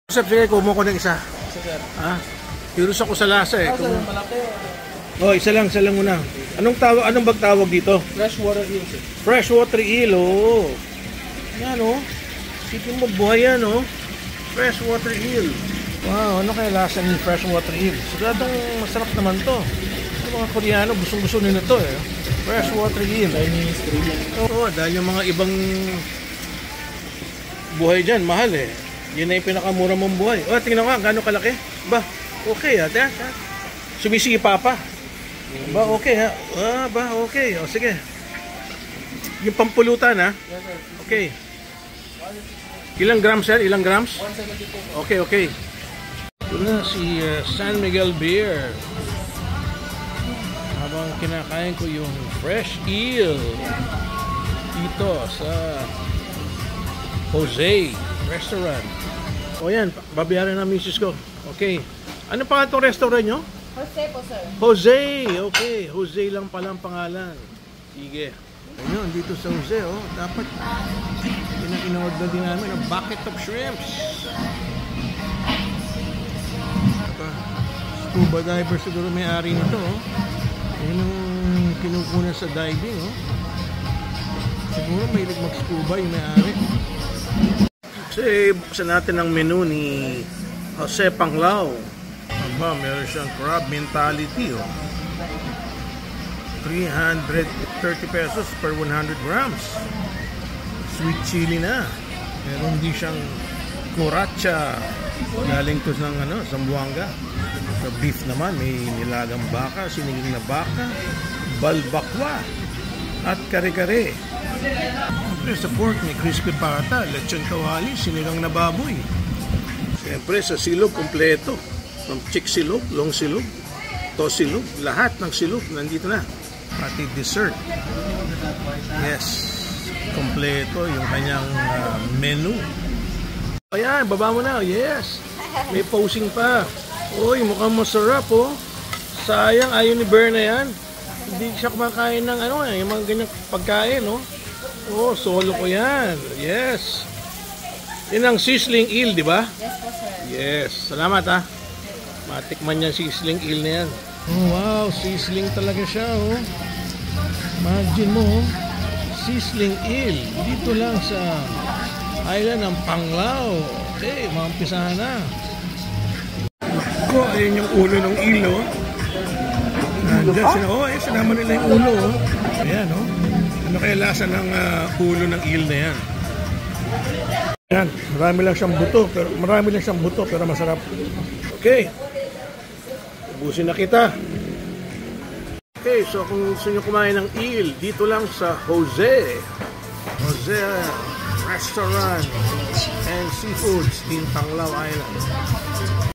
Sige, kumuha ko ng isa. Sir. Ha? Curious ako sa lasa eh. Sir, malaki. Oh, isa lang muna. Anong bang tawag dito? Freshwater eel, sir. Freshwater eel, oh. Yan, oh. Sikin mo, buhay yan, oh. Freshwater eel. Wow, ano kaya lasa ng freshwater eel? Siguradong masarap naman to. Yung mga Koreano, gustong-gusto nila to, eh. Freshwater eel. Chinese, Korean. Oo, dahil yung mga ibang buhay dyan, mahal, eh. Yun na yung pinakamura mong buhay. Oh, tingnan mo, gano'ng kalaki. Ba, okay, ate. Sumisipa pa. Ba, okay, ha? Ba, okay. O, sige. Yung pampulutan, ha? Yes, sir. Okay. Ilang grams, sir? Ilang grams? 172 po. Okay. Ito na si San Miguel Beer. Habang kinakain ko yung fresh eel dito sa Jose Restaurant. O yan, babayaran na misis ko. Okay. Ano pa itong restaurant nyo? Jose po, sir. Jose! Okay. Jose lang pala ang pangalan. Sige. Ayun, dito sa Jose, oh. Dapat in-order din namin ang bucket of shrimps. Scuba diver siguro may-ari nito, oh. Ayun ang kinukuna sa diving, oh. Siguro mahilig mag-scuba yung may-ari. Kasi buksan natin ang menu ni Jose Panglao. Aba, meron siyang crab mentality, oh. 330 pesos per 100 grams. Sweet chili na. Meron din siyang cuaracha. Galing to ng Zamboanga. Sa beef naman, may nilagang baka, siniging na baka, balbakwa, at kare-kare. Siyempre sa pork, may crispy pata, lechon kawali, sinigang na baboy. Siyempre sa silog, kompleto. From chick silog, long silog, to silog, lahat ng silog nandito na. Pati dessert. Yes. Kompleto yung kanyang menu. Ayan, baba mo na. Yes. May posing pa. Uy, mukhang masarap, oh. Sayang, ayaw ni Berna yan. Hindi siya kumakain ng yung mga ganyang pagkain, oh. Oh, solo ko yan. Yes. Yan ang sizzling eel, di ba? Yes po, sir. Yes. Salamat, ha. Matikman yan sizzling eel na yan. Oh, wow. Sizzling talaga siya, oh. Imagine mo, oh. Sizzling eel. Dito lang sa island ng Panglao. Okay, maumpisahan na. Ko, ayun yung ulo ng eel, oh. Nandiyan, sinama nila yung ulo, oh. Ayan, oh. Ano kaya lasa ng ulo ng eel na yan? Ayan, marami lang siyang buto, pero masarap. Okay. Ubusin na kita. Okay, so kung gusto nyo kumain ng eel, dito lang sa Jose Restaurant and Seafoods in Panglao Island.